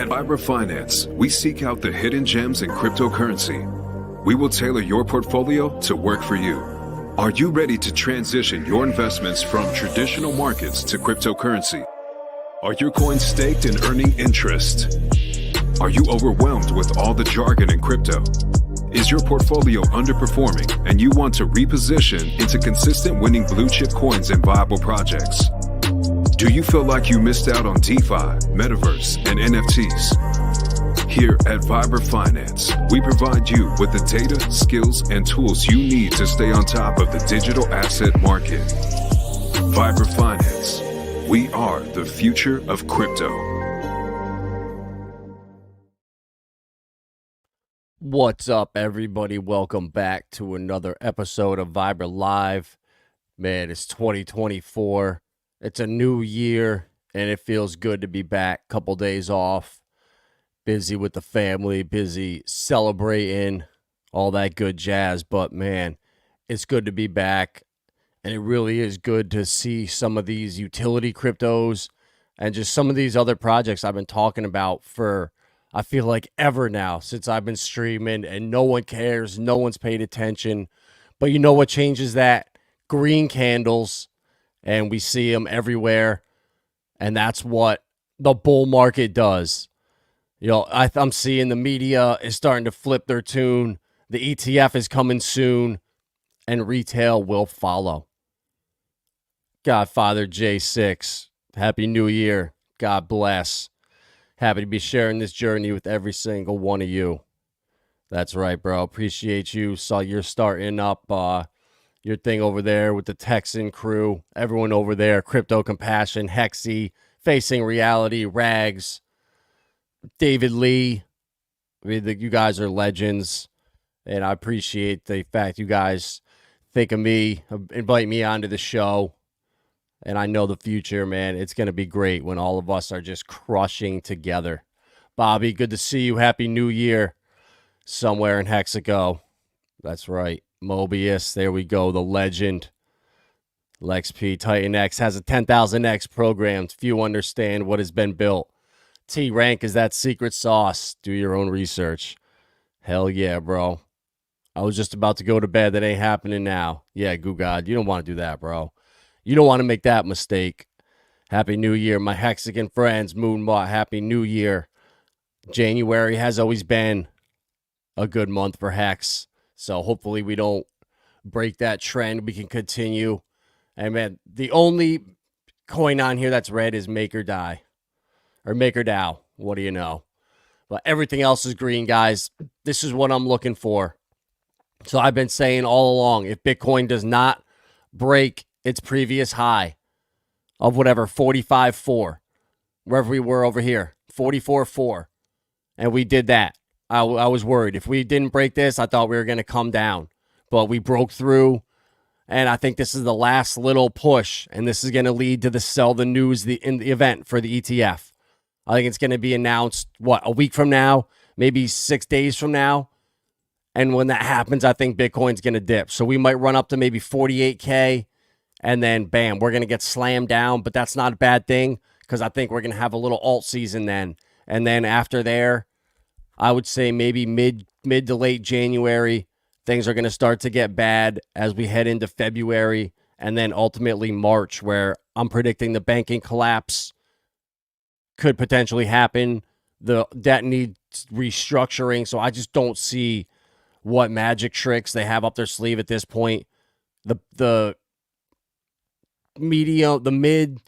At Fiber Finance, we seek out the hidden gems in cryptocurrency. We will tailor your portfolio to work for you. Are you ready to transition your investments from traditional markets to cryptocurrency? Are your coins staked and earning interest? Are you overwhelmed with all the jargon in crypto? Is your portfolio underperforming and you want to reposition into consistent winning blue chip coins and viable projects? Do you feel like you missed out on DeFi, Metaverse, and NFTs? Here at Fiber Finance, we provide you with the data, skills, and tools you need to stay on top of the digital asset market. Fiber Finance. We are the future of crypto. What's up, everybody? Welcome back to another episode of Viber Live. Man, it's 2024. It's a new year, and it feels good to be back. Couple days off. Busy with the family, busy celebrating, all that good jazz. But, man, it's good to be back. And it really is good to see some of these utility cryptos and just some of these other projects I've been talking about for, I feel like, ever now since I've been streaming, and no one cares. No one's paid attention. But you know what changes that? Green candles, and we see them everywhere. And that's what the bull market does. You know, I'm seeing the media is starting to flip their tune. The ETF is coming soon, and retail will follow. Godfather J6, Happy New Year. God bless. Happy to be sharing this journey with every single one of you. That's right, bro. Appreciate you. Saw you're starting up your thing over there with the Texan crew. Everyone over there, Crypto Compassion, Hexy, Facing Reality, Rags, David Lee. I mean, you guys are legends, and I appreciate the fact you guys think of me, invite me onto the show. And I know the future, man, it's going to be great when all of us are just crushing together. Bobby, good to see you. Happy New Year somewhere in Hexago. That's right. Mobius, there we go, the legend. Lex P, TitanX has a 10,000X program. Few understand what has been built. T-Rank is that secret sauce. Do your own research. Hell yeah, bro. I was just about to go to bed. That ain't happening now. Yeah, Goo God, you don't want to do that, bro. You don't want to make that mistake. Happy New Year, my Hexagon friends. Moonbot, Happy New Year. January has always been a good month for Hex. So hopefully we don't break that trend. We can continue. And man, the only coin on here that's red is Make or Die. Or Make or DAO. What do you know? But everything else is green, guys. This is what I'm looking for. So I've been saying all along, if Bitcoin does not break its previous high of whatever, 45.4, wherever we were over here, 44.4, and we did that. I was worried. If we didn't break this, I thought we were going to come down. But we broke through, and I think this is the last little push, and this is going to lead to the sell the news in the event for the ETF. I think it's going to be announced, a week from now, maybe 6 days from now. And when that happens, I think Bitcoin's going to dip. So we might run up to maybe 48K, and then, bam, we're going to get slammed down. But that's not a bad thing, because I think we're going to have a little alt season then. And then after there, I would say maybe mid to late January, things are going to start to get bad as we head into February, and then ultimately March, where I'm predicting the banking collapse could potentially happen. The debt needs restructuring, so I just don't see what magic tricks they have up their sleeve at this point. The mid,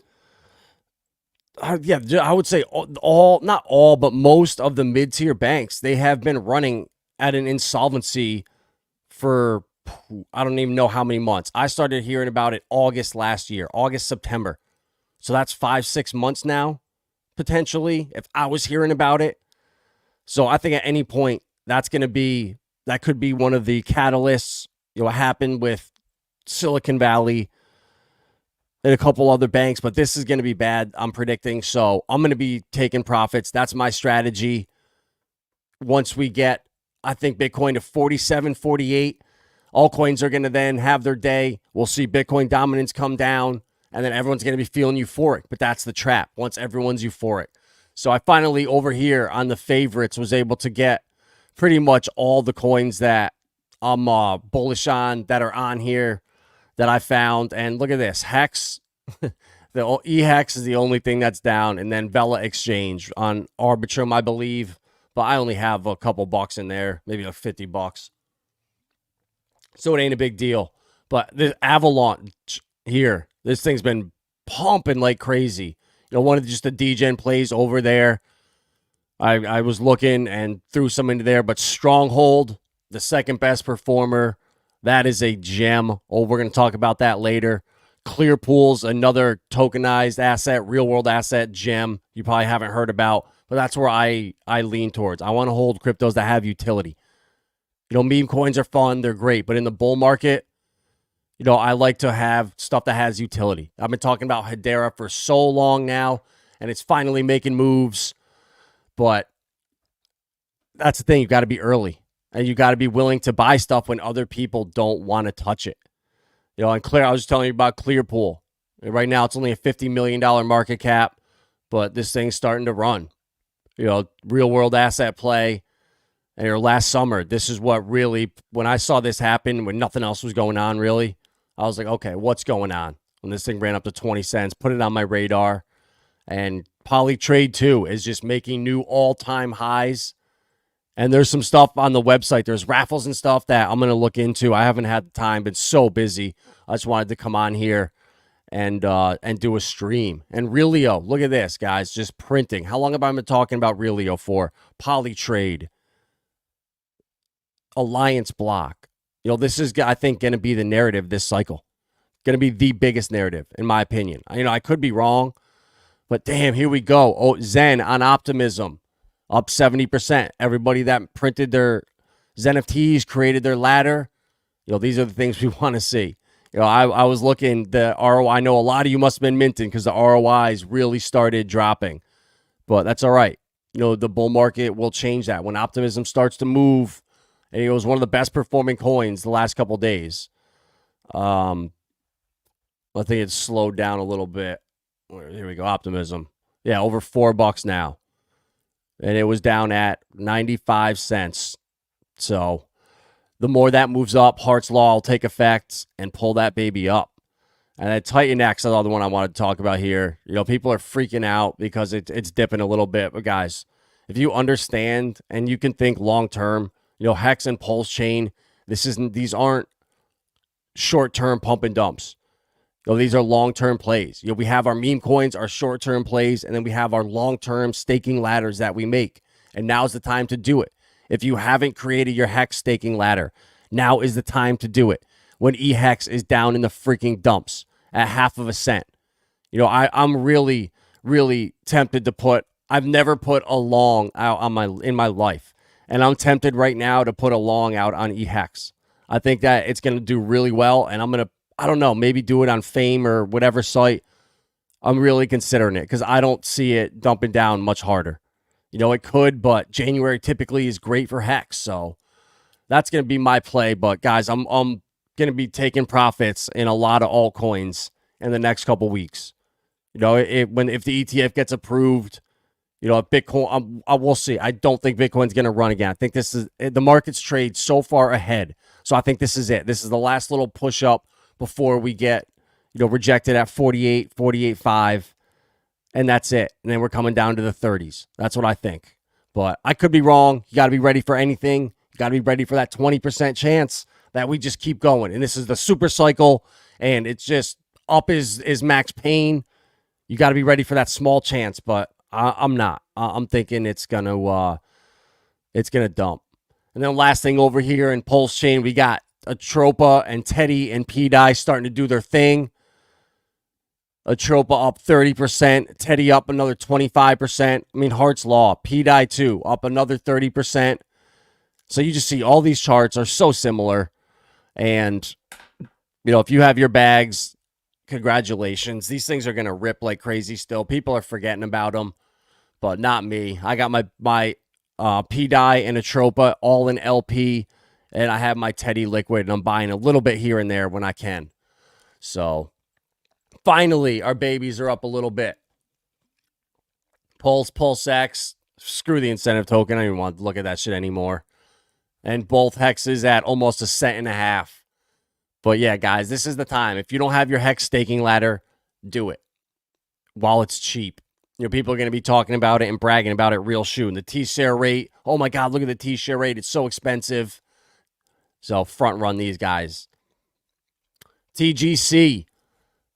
I would say all, not all, but most of the mid-tier banks, they have been running at an insolvency for, I don't even know how many months. I started hearing about it August last year, September. So that's 5-6 months now, potentially, if I was hearing about it. So I think at any point, that could be one of the catalysts. What happened with Silicon Valley and a couple other banks, but this is going to be bad, I'm predicting. So I'm going to be taking profits. That's my strategy. Once we get, I think, Bitcoin to 47, 48, altcoins are going to then have their day. We'll see Bitcoin dominance come down, and then everyone's going to be feeling euphoric. But that's the trap once everyone's euphoric. So I finally, over here on the favorites, was able to get pretty much all the coins that I'm bullish on that are on here that I found. And look at this. Hex, the eHEX is the only thing that's down. And then Vela Exchange on Arbitrum, I believe. But I only have a couple bucks in there, maybe like $50. So it ain't a big deal. But the Avalanche here, this thing's been pumping like crazy. One of just the degen plays over there. I was looking and threw some into there, but Stronghold, the second best performer, that is a gem. Oh, we're going to talk about that later. Clearpool's another tokenized asset, real world asset gem you probably haven't heard about, but that's where I lean towards. I want to hold cryptos that have utility. Meme coins are fun, they're great, but in the bull market, I like to have stuff that has utility. I've been talking about Hadera for so long now, and it's finally making moves. But that's the thing. You got to be early, and you got to be willing to buy stuff when other people don't want to touch it. And I was just telling you about Clearpool. Right now, it's only a $50 million market cap, but this thing's starting to run. Real world asset play. And last summer, this is what really, when I saw this happen, when nothing else was going on, really, I was like, okay, what's going on? When this thing ran up to 20 cents, put it on my radar. And Polytrade, too, is just making new all-time highs. And there's some stuff on the website. There's raffles and stuff that I'm going to look into. I haven't had the time. Been so busy. I just wanted to come on here and do a stream. And Realio, look at this, guys, just printing. How long have I been talking about Realio for? Polytrade. AllianceBlock. This is, I think, going to be the narrative this cycle. Going to be the biggest narrative, in my opinion. I could be wrong, but damn, here we go. Oh, Zen on Optimism, up 70%. Everybody that printed their XENfts, created their ladder, these are the things we want to see. I was looking, the ROI, I know a lot of you must have been minting because the ROIs really started dropping, but that's all right. The bull market will change that. When Optimism starts to move, and it was one of the best performing coins the last couple days. I think it's slowed down a little bit. Here we go, Optimism. Yeah, over $4 now. And it was down at 95 cents. So the more that moves up, Hart's Law will take effect and pull that baby up. And then TitanX, another one I wanted to talk about here. People are freaking out because it's dipping a little bit. But guys, if you understand and you can think long term, Hex and Pulsechain, these aren't short-term pump and dumps. These are long-term plays. We have our meme coins, our short-term plays, and then we have our long-term staking ladders that we make. And now's the time to do it. If you haven't created your Hex staking ladder, now is the time to do it. When eHEX is down in the freaking dumps at half of a cent. I'm really, really tempted to put, I've never put a long out in my life. And I'm tempted right now to put a long out on eHEX. I think that it's going to do really well. And I'm going to, I don't know, maybe do it on Fame or whatever site. I'm really considering it because I don't see it dumping down much harder. It could, but January typically is great for Hex. So that's going to be my play. But guys, I'm going to be taking profits in a lot of altcoins in the next couple weeks. If the ETF gets approved, if Bitcoin, we'll see. I don't think Bitcoin's going to run again. I think the market's trade so far ahead. So I think this is it. This is the last little push up before we get, rejected at 48, 48.5. And that's it. And then we're coming down to the 30s. That's what I think. But I could be wrong. You got to be ready for anything. You got to be ready for that 20% chance that we just keep going. And this is the super cycle. And it's just up is max pain. You got to be ready for that small chance. But I'm not. I'm thinking it's gonna dump. And then last thing over here in Pulsechain, we got Atropa and Teddy and PDI starting to do their thing. Atropa up 30%, Teddy up another 25%. Hart's Law, PDI too, up another 30%. So you just see all these charts are so similar. And, if you have your bags, congratulations. These things are going to rip like crazy still. People are forgetting about them, but not me. I got my PDI and Atropa all in LP, and I have my Teddy liquid, and I'm buying a little bit here and there when I can. So finally, our babies are up a little bit. PulseX. Screw the incentive token. I don't even want to look at that shit anymore. And both hexes at almost 1.5 cents. But yeah, guys, this is the time. If you don't have your hex staking ladder, do it while it's cheap. People are going to be talking about it and bragging about it real soon. The T-share rate. Oh my God, look at the T-share rate. It's so expensive. So front run these guys. TGC.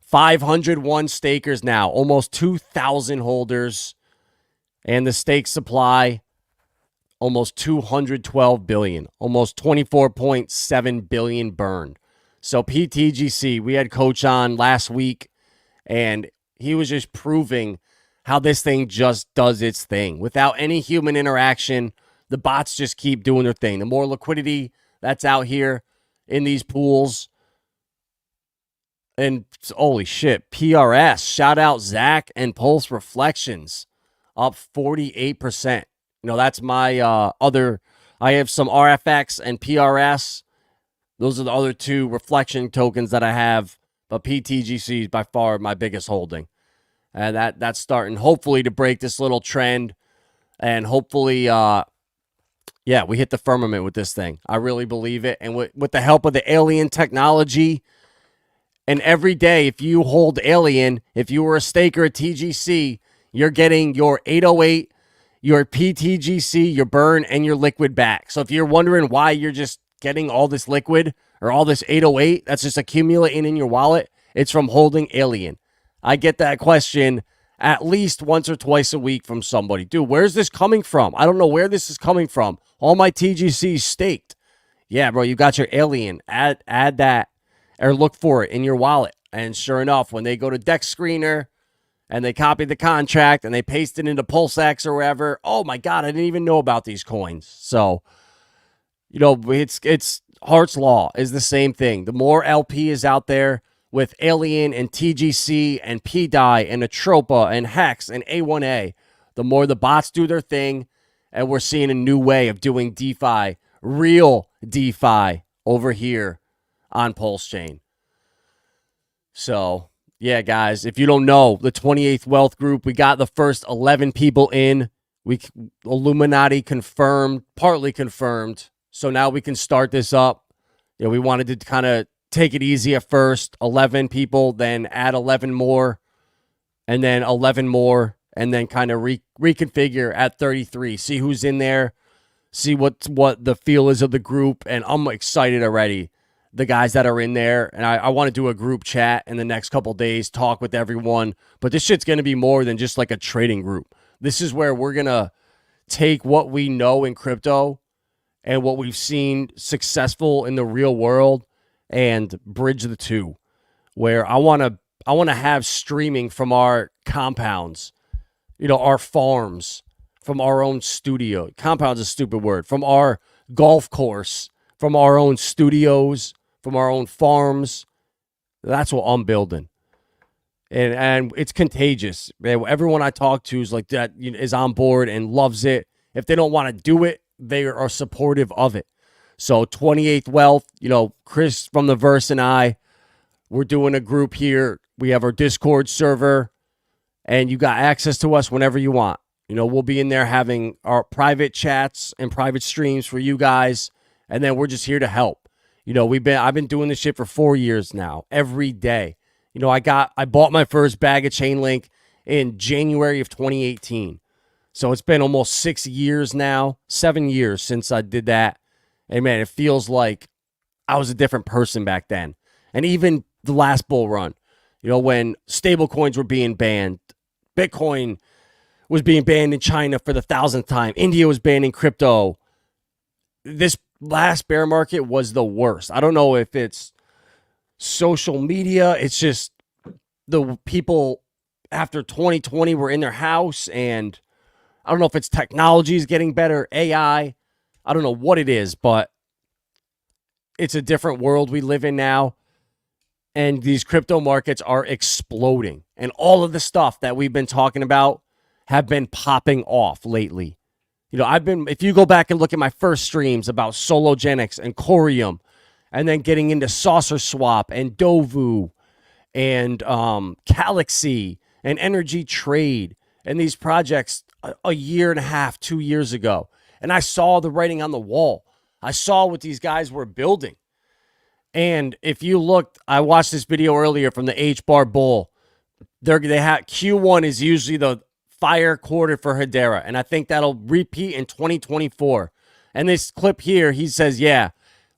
501 stakers now. Almost 2,000 holders. And the stake supply, almost 212 billion. Almost 24.7 billion burned. So PTGC, we had Coach on last week, and he was just proving how this thing just does its thing. Without any human interaction, the bots just keep doing their thing. The more liquidity that's out here in these pools. And holy shit, PRS, shout out Zach and Pulse Reflections, up 48%. That's my other, I have some RFX and PRS. Those are the other two reflection tokens that I have, but PTGC is by far my biggest holding. And that's starting, hopefully, to break this little trend. And hopefully, we hit the firmament with this thing. I really believe it. And with the help of the alien technology, and every day, if you hold alien, if you were a staker at TGC, you're getting your 808, your PTGC, your burn, and your liquid back. So if you're wondering why you're just getting all this liquid or all this 808 that's just accumulating in your wallet, it's from holding alien. I get that question at least once or twice a week from somebody. Dude, where's this coming from? I don't know where this is coming from. All my TGC's staked. Yeah, bro, you got your alien. Add that or look for it in your wallet. And sure enough, when they go to Dex Screener and they copy the contract and they paste it into PulseX or wherever, oh my God, I didn't even know about these coins. So, it's Hart's Law is the same thing. The more LP is out there with Alien and TGC and PDI and Atropa and Hex and A1A, the more the bots do their thing, and we're seeing a new way of doing DeFi, real DeFi over here on Pulsechain. So, yeah, guys, if you don't know, the 28th Wealth Group, we got the first 11 people in. Illuminati confirmed, partly confirmed. So now we can start this up. We wanted to kind of take it easy at first. 11 people, then add 11 more, and then 11 more, and then kind of reconfigure at 33. See who's in there, see what the feel is of the group, and I'm excited already. The guys that are in there, and I want to do a group chat in the next couple days, talk with everyone. But this shit's going to be more than just like a trading group. This is where we're going to take what we know in crypto and what we've seen successful in the real world and bridge the two, where I want to have streaming from our compounds, our farms, from our own studio. Compound's a stupid word. From our golf course, from our own studios, from our own farms. That's what I'm building. And it's contagious. Everyone I talk to is like that, is on board and loves it. If they don't want to do it, they are supportive of it. So 28th Wealth, Chris from the Verse and I, we're doing a group here. We have our Discord server, and you got access to us whenever you want. We'll be in there having our private chats and private streams for you guys, and then we're just here to help. I've been doing this shit for 4 years now, every day. I bought my first bag of Chainlink in January of 2018. So it's been almost 6 years now, 7 years since I did that. And man, it feels like I was a different person back then. And even the last bull run, when stable coins were being banned, Bitcoin was being banned in China for the 1,000th time. India was banning crypto. This last bear market was the worst. I don't know if it's social media. It's just the people after 2020 were in their house, and I don't know if it's technology is getting better, AI. I don't know what it is, but it's a different world we live in now. And these crypto markets are exploding. And all of the stuff that we've been talking about have been popping off lately. If you go back and look at my first streams about Sologenics and Corium, and then getting into Saucer Swap and Dovu and Galaxy and Energy Trade in these projects a year and a half, 2 years ago. And I saw the writing on the wall. I saw what these guys were building. And if you looked, I watched this video earlier from the H-Bar Bull. They have Q1 is usually the fire quarter for Hadera, and I think that'll repeat in 2024. And this clip here, he says, yeah,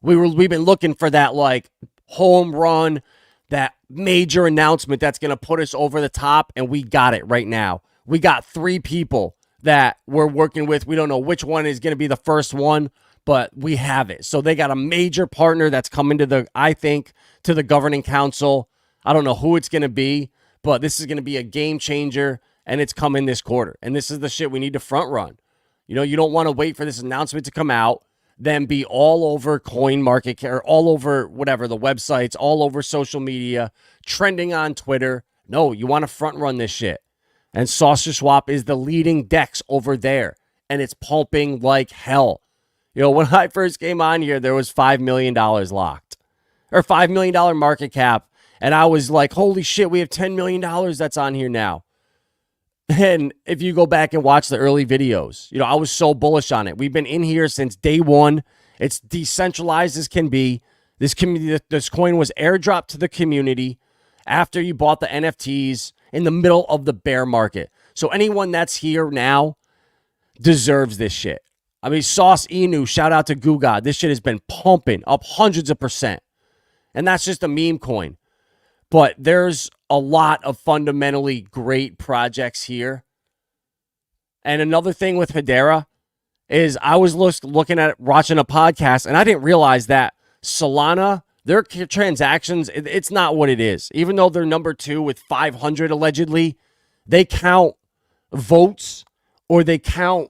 we've been looking for that like home run, that major announcement that's going to put us over the top, and we got it right now. We got 3 people that we're working with. We don't know which one is going to be the first one, but we have it. So they got a major partner that's coming to I think, to the governing council. I don't know who it's going to be, but this is going to be a game changer, and it's coming this quarter. And this is the shit we need to front run. You know, you don't want to wait for this announcement to come out, then be all over CoinMarketCap, or all over whatever, the websites, all over social media, trending on Twitter. No, you want to front run this shit. And Saucer Swap is the leading DEX over there, and it's pumping like hell. You know, when I first came on here, there was $5 million locked, or $5 million market cap. And I was like, holy shit, we have $10 million that's on here now. And if you go back and watch the early videos, you know, I was so bullish on it. We've been in here since day one. It's decentralized as can be. This coin was airdropped to the community after you bought the NFTs in the middle of the bear market. So anyone that's here now deserves this shit. I mean, Sauce Inu, shout out to Goo God. This shit has been pumping up hundreds of %. And that's just a meme coin. But there's a lot of fundamentally great projects here. And another thing with Hadera is I was watching a podcast, and I didn't realize that Solana, their transactions, it's not what it is. Even though they're number 2 with 500 allegedly, they count votes, or they count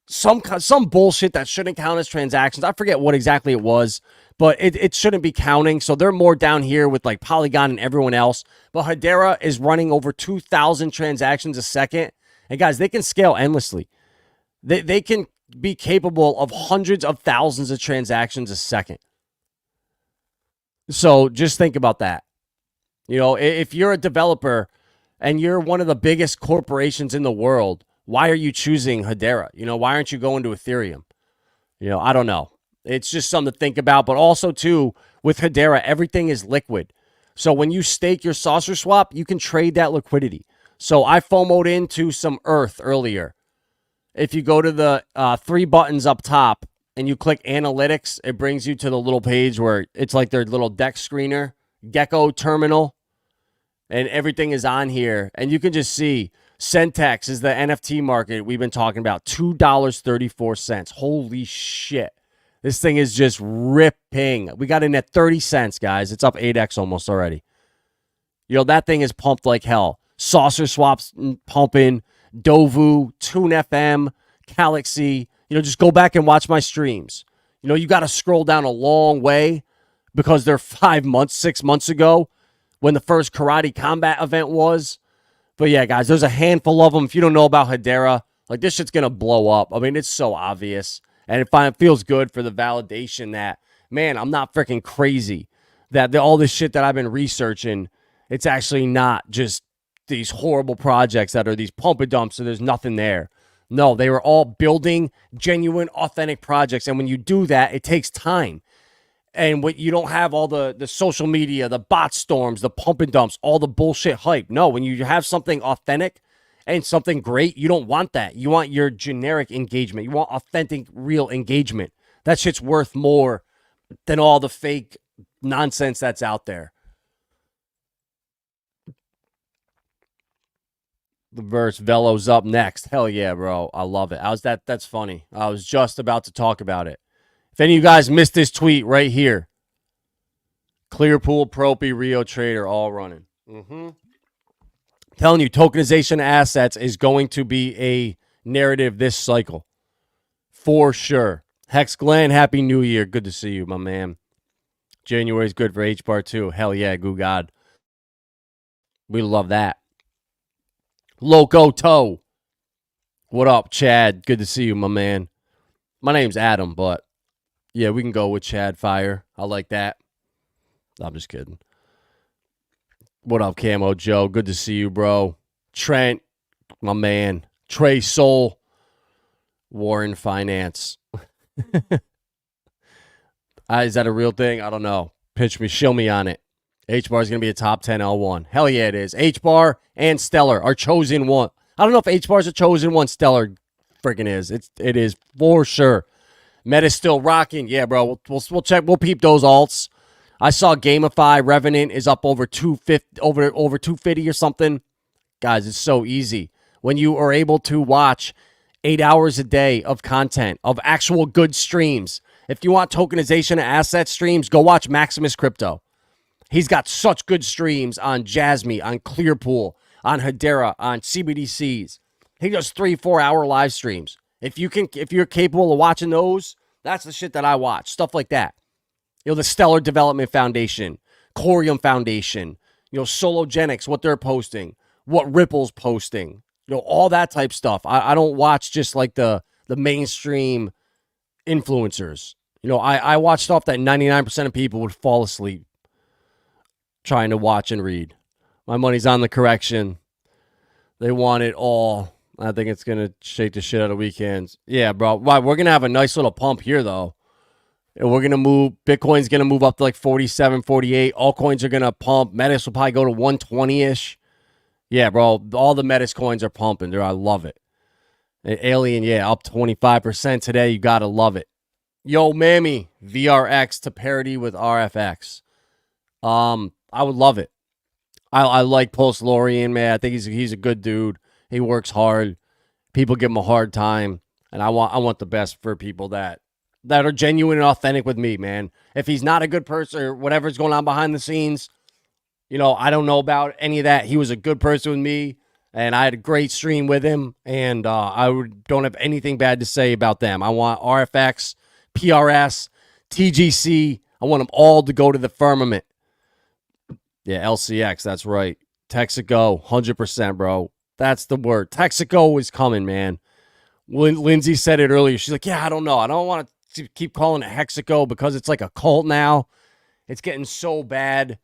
some bullshit that shouldn't count as transactions. I forget what exactly it was, but it shouldn't be counting. So they're more down here with like Polygon and everyone else. But Hadera is running over 2,000 transactions a second. And guys, they can scale endlessly. They can be capable of hundreds of thousands of transactions a second. So just think about that. You know, if you're a developer and you're one of the biggest corporations in the world, why are you choosing Hadera? You know, why aren't you going to Ethereum? You know, I don't know. It's just something to think about. But also, too, with Hadera, everything is liquid. So when you stake your Saucer Swap, you can trade that liquidity. So I FOMO'd into some Earth earlier. If you go to the 3 buttons up top and you click Analytics, it brings you to the little page where it's like their little DEX screener, Gecko terminal, and everything is on here. And you can just see XENfts is the NFT market we've been talking about, $2.34. Holy shit. This thing is just ripping. We got in at 30 cents, guys. It's up 8x almost already. You know, that thing is pumped like hell. Saucer Swaps pumping. Dovu, Tune FM, Galaxy. You know, just go back and watch my streams. You know, you got to scroll down a long way because they're 6 months ago when the first Karate Combat event was. But yeah, guys, there's a handful of them. If you don't know about Hadera, like this shit's going to blow up. I mean, it's so obvious. And it feels good for the validation that, man, I'm not freaking crazy. That all this shit that I've been researching, it's actually not just these horrible projects that are these pump and dumps, so there's nothing there. No, they were all building genuine, authentic projects. And when you do that, it takes time. And when you don't have all the social media, the bot storms, the pump and dumps, all the bullshit hype. No, when you have something authentic and something great, you don't want that. You want your generic engagement. You want authentic, real engagement. That shit's worth more than all the fake nonsense that's out there. The verse Velo's up next. Hell yeah, bro. I love it. That's funny. I was just about to talk about it. If any of you guys missed this tweet right here. Clearpool, Propy, Rio Trader all running. Telling you, tokenization of assets is going to be a narrative this cycle. For sure. Hex Glenn, Happy New Year. Good to see you, my man. January's good for H-Bar too. Hell yeah, goo God. We love that. Loco Toe. What up, Chad? Good to see you, my man. My name's Adam, but yeah, we can go with Chad Fire. I like that. I'm just kidding. What up, Camo Joe? Good to see you, bro. Trent, My man, Trey Soul, Warren Finance. Is that a real thing? I don't know. Pitch me, show me on it. H-Bar is going to be a top 10 L1. Hell yeah, it is. H-Bar and Stellar are chosen one. I don't know if H-Bar is a chosen one. Stellar freaking is. It is for sure. Metis still rocking. Yeah, bro. We'll check. We'll peep those alts. I saw Gamify Revenant is up over 250, over 250 or something. Guys, it's so easy. When you are able to watch 8 hours a day of content, of actual good streams. If you want tokenization and asset streams, go watch Maximus Crypto. He's got such good streams on Jasmy, on Clearpool, on Hadera, on CBDCs. He does 3-4 hour live streams. If you're capable of watching those, that's the shit that I watch. Stuff like that. The Stellar Development Foundation, Corium Foundation, Sologenics, what they're posting, what Ripple's posting, all that type stuff. I don't watch just like the mainstream influencers. I watch stuff that 99% of people would fall asleep trying to watch and read. My money's on the correction. They want it all. I think it's going to shake the shit out of weekends. Yeah, bro. Right, we're going to have a nice little pump here, though. And we're going to move. Bitcoin's going to move up to like 47, 48. Altcoins are going to pump. Metis will probably go to 120-ish. Yeah, bro. All the Metis coins are pumping, dude. I love it. And Alien, yeah, up 25% today. You got to love it. Yo, Mammy, VRX to parity with RFX. I would love it. I like Pulse Lorian, man. I think he's a good dude. He works hard. People give him a hard time, and I want the best for people that are genuine and authentic with me, man. If he's not a good person or whatever's going on behind the scenes, I don't know about any of that. He was a good person with me, and I had a great stream with him, and don't have anything bad to say about them. I want RFX, PRS, TGC. I want them all to go to the firmament. Yeah, LCX, that's right. Texaco, 100%, bro. That's the word. Texaco is coming, man. Lindsay said it earlier. She's like, yeah, I don't know. I don't want to keep calling it Hexaco because it's like a cult now. It's getting so bad.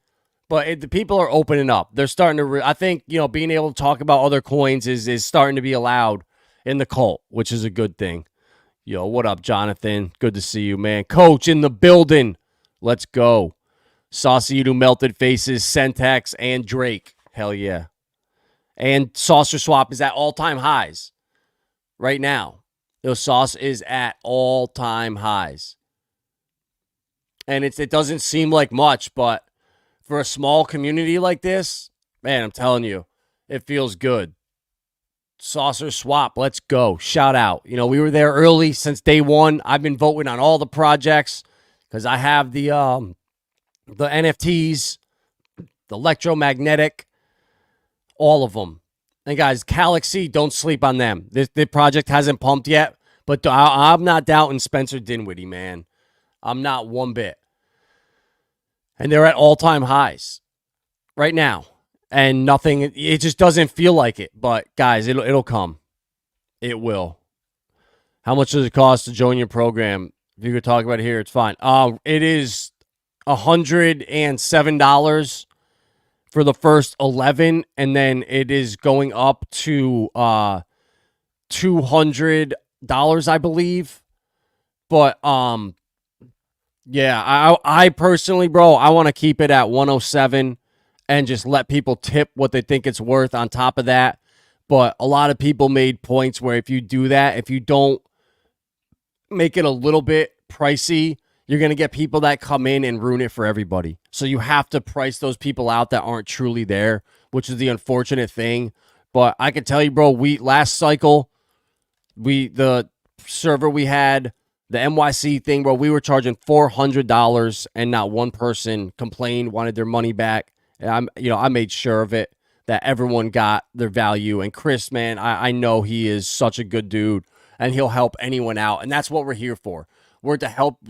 But the people are opening up. They're starting to, I think, being able to talk about other coins is starting to be allowed in the cult, which is a good thing. Yo, what up, Jonathan? Good to see you, man. Coach in the building. Let's go. Saucy Edu Melted Faces, Centex, and Drake. Hell yeah. And Saucer Swap is at all-time highs right now. Sauce is at all-time highs. And it doesn't seem like much, but for a small community like this, man, I'm telling you, it feels good. Saucer Swap, let's go. Shout out. We were there early since day one. I've been voting on all the projects because I have the NFTs, the electromagnetic, all of them. And guys, Galaxy, don't sleep on them. The project hasn't pumped yet, but I'm not doubting Spencer Dinwiddie, man. I'm not one bit. And they're at all-time highs right now. And nothing, it just doesn't feel like it. But guys, it'll come. It will. How much does it cost to join your program? If you could talk about it here, it's fine. It is $107 for the first 11, and then it is going up to $200, I believe. But yeah, I personally, bro, I want to keep it at 107 and just let people tip what they think it's worth on top of that. But a lot of people made points where if you do that, if you don't make it a little bit pricey, you're going to get people that come in and ruin it for everybody. So you have to price those people out that aren't truly there, which is the unfortunate thing. But I can tell you, bro, last cycle, the server we had, the NYC thing, bro, we were charging $400 and not one person complained, wanted their money back. And I made sure of it, that everyone got their value. And Chris, man, I know he is such a good dude and he'll help anyone out. And that's what we're here for. We're to help,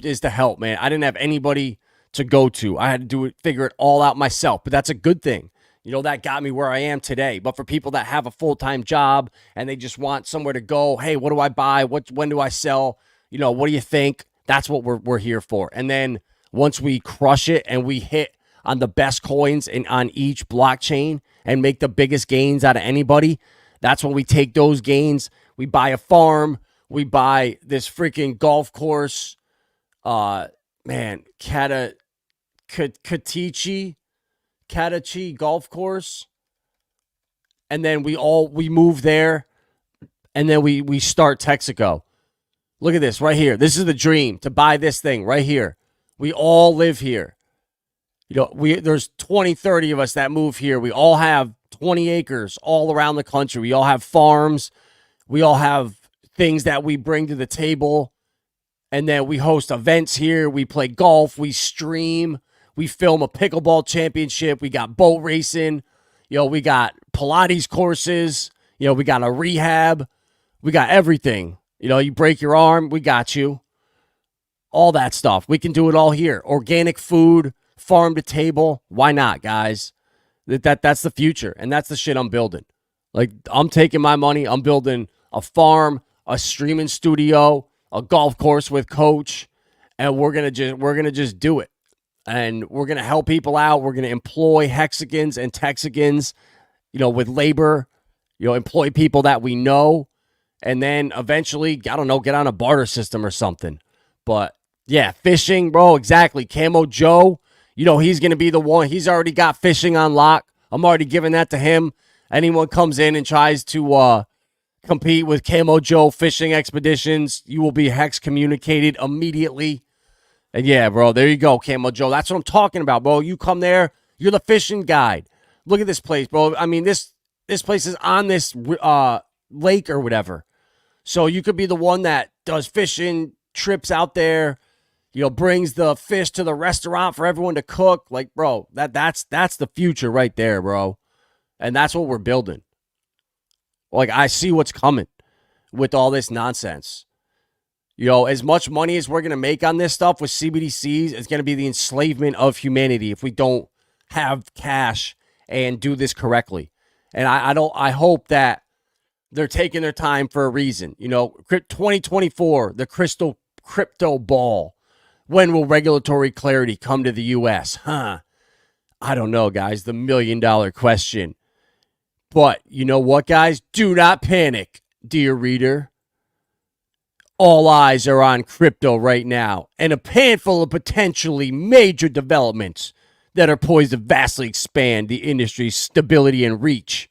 man. I didn't have anybody to go to. I had to figure it all out myself, but that's a good thing. That got me where I am today. But for people that have a full-time job and they just want somewhere to go, hey, what do I buy? When do I sell? What do you think? That's what we're here for. And then once we crush it and we hit on the best coins on each blockchain and make the biggest gains out of anybody, That's when we take those gains. We buy a farm. We buy this freaking golf course. Katachi golf course. And then we move there. And then we start Texaco. Look at this right here. This is the dream, to buy this thing right here. We all live here. There's 20, 30 of us that move here. We all have 20 acres all around the country. We all have farms. We all have things that we bring to the table. And then we host events here. We play golf. We stream. We film a pickleball championship. We got boat racing. We got Pilates courses. We got a rehab. We got everything. You break your arm, we got you. All that stuff. We can do it all here. Organic food, farm to table. Why not, guys? That's the future, and that's the shit I'm building. Like, I'm taking my money. I'm building a farm, a streaming studio, a golf course with Coach, and we're gonna just do it. And we're gonna help people out. We're gonna employ Hexagons and Texagons, with labor. Employ people that we know. And then eventually, I don't know, get on a barter system or something. But yeah, fishing, bro, exactly. Camo Joe, he's going to be the one. He's already got fishing on lock. I'm already giving that to him. Anyone comes in and tries to compete with Camo Joe Fishing Expeditions, you will be hex communicated immediately. And yeah, bro, there you go, Camo Joe. That's what I'm talking about, bro. You come there, you're the fishing guide. Look at this place, bro. I mean, this place is on this lake or whatever. So you could be the one that does fishing trips out there, brings the fish to the restaurant for everyone to cook. Like, bro, that's the future right there, bro. And that's what we're building. Like, I see what's coming with all this nonsense. As much money as we're going to make on this stuff with CBDCs, it's going to be the enslavement of humanity if we don't have cash and do this correctly. And I hope that they're taking their time for a reason. 2024, the crypto ball. When will regulatory clarity come to the U.S.? I don't know, guys. The $1 million question. But you know what, guys? Do not panic, dear reader. All eyes are on crypto right now, and a handful of potentially major developments that are poised to vastly expand the industry's stability and reach.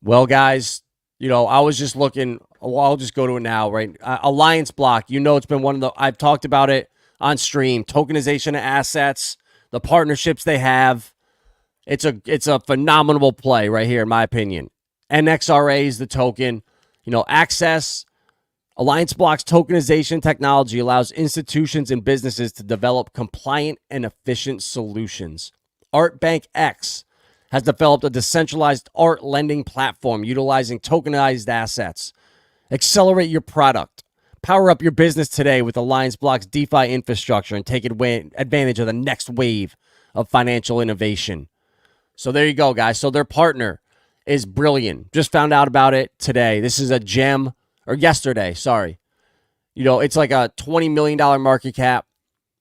Well, guys, I was just looking. Well, I'll just go to it now, right? AllianceBlock, it's been one of the, I've talked about it on stream. Tokenization of assets, the partnerships they have. It's a phenomenal play right here, in my opinion. NXRA is the token. Access. AllianceBlock's tokenization technology allows institutions and businesses to develop compliant and efficient solutions. ArtBank X has developed a decentralized art lending platform utilizing tokenized assets. Accelerate your product. Power up your business today with AllianceBlock's DeFi infrastructure and take advantage of the next wave of financial innovation. So there you go, guys. So their partner is brilliant. Just found out about it today. This is a gem, or yesterday, sorry. It's like a $20 million market cap,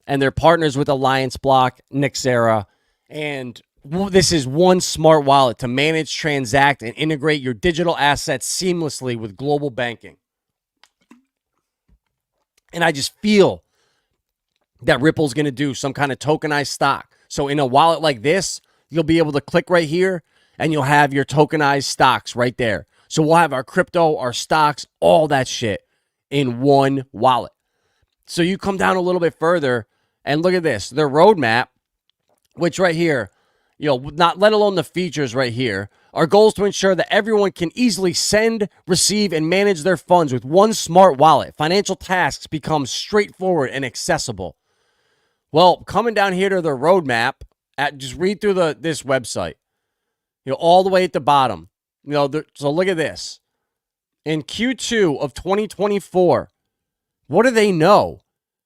and they're partners with AllianceBlock, Nixera, and this is one smart wallet to manage, transact, and integrate your digital assets seamlessly with global banking. And I just feel that Ripple's going to do some kind of tokenized stock. So in a wallet like this, you'll be able to click right here, and you'll have your tokenized stocks right there. So we'll have our crypto, our stocks, all that shit in one wallet. So you come down a little bit further, and look at this. Their roadmap, which right here, not let alone the features right here, our goal is to ensure that everyone can easily send, receive, and manage their funds with one smart wallet. Financial tasks become straightforward and accessible. Well, coming down here to their roadmap, just read through this website. All the way at the bottom. So look at this. In Q2 of 2024, what do they know?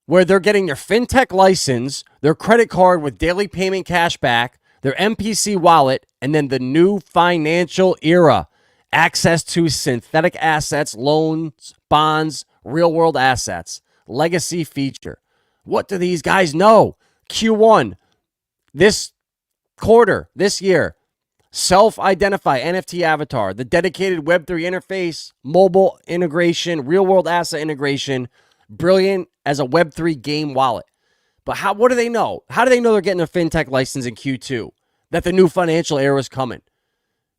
Where they're getting their fintech license, their credit card with daily payment cashback, their MPC wallet, and then the new financial era. Access to synthetic assets, loans, bonds, real-world assets. Legacy feature. What do these guys know? Q1, this quarter, this year, self-identify NFT avatar, the dedicated Web3 interface, mobile integration, real-world asset integration, brilliant as a Web3 game wallet. But what do they know? How do they know they're getting their fintech license in Q2? That the new financial era is coming?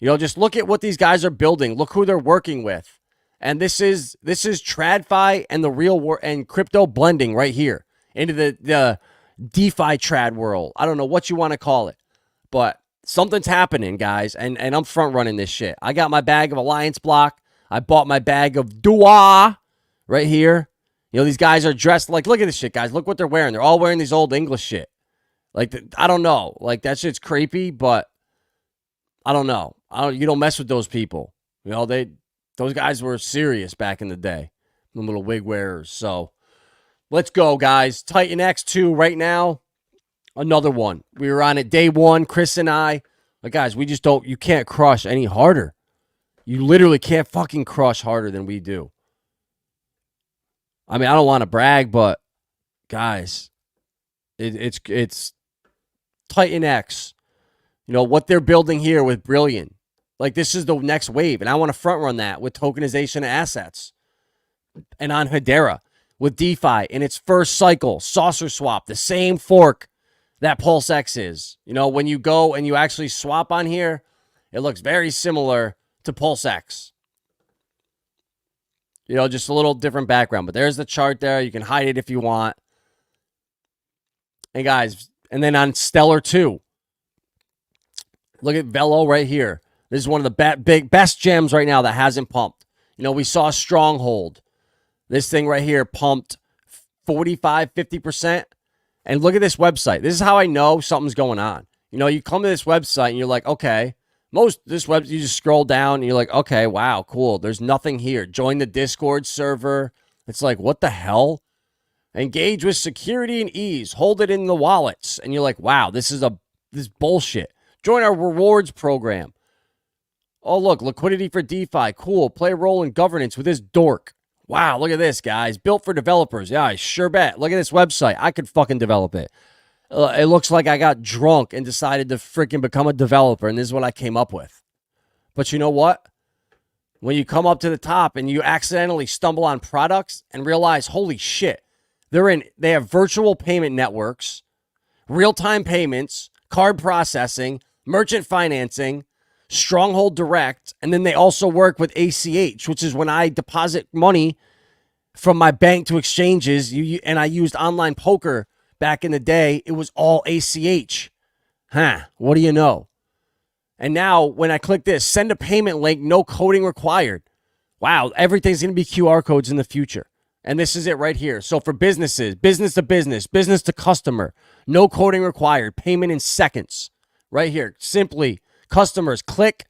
You know, just look at what these guys are building. Look who they're working with. And this is TradFi and the real world and crypto blending right here into the DeFi trad world. I don't know what you want to call it, but something's happening, guys. And I'm front running this shit. I got my bag of AllianceBlock. I bought my bag of Dua right here. You know, these guys are dressed like, look at this shit, guys. Look what they're wearing. They're all wearing these old English shit. Like, I don't know. Like, that shit's creepy, but I don't know. You don't mess with those people. You know, those guys were serious back in the day. The little wig wearers. So, let's go, guys. TitanX 2 right now. Another one. We were on it day one, Chris and I. Like, guys, you can't crush any harder. You literally can't fucking crush harder than we do. I mean, I don't want to brag, but guys, it's TitanX. You know, what they're building here with Brilliant. Like, this is the next wave, and I want to front run that with tokenization of assets. And on Hadera with DeFi in its first cycle, Saucer Swap, the same fork that PulseX is. You know, when you go and you actually swap on here, it looks very similar to PulseX. You know, just a little different background. But there's the chart there. You can hide it if you want. And guys, and then on Stellar 2, look at Velo right here. This is one of the best gems right now that hasn't pumped. You know, we saw Stronghold. This thing right here pumped 45, 50%. And look at this website. This is how I know something's going on. You know, you come to this website and you're like, okay. You just scroll down and you're like, okay, wow, cool. There's nothing here. Join the Discord server. It's like, what the hell? Engage with security and ease. Hold it in the wallets. And you're like, wow, this is bullshit. Join our rewards program. Oh, look, liquidity for DeFi. Cool. Play a role in governance with this dork. Wow, look at this, guys. Built for developers. Yeah, I sure bet. Look at this website. I could fucking develop it. It looks like I got drunk and decided to freaking become a developer, and this is what I came up with. But you know what? When you come up to the top and you accidentally stumble on products and realize, holy shit, they have virtual payment networks, real-time payments, card processing, merchant financing, Stronghold Direct, and then they also work with ACH, which is when I deposit money from my bank to exchanges, and I used online poker back in the day. It was all ACH. What do you know? And now when I click this, send a payment link, no coding required. Wow, everything's going to be QR codes in the future. And this is it right here. So for businesses, business to business, business to customer, no coding required, payment in seconds. Right here, simply customers click,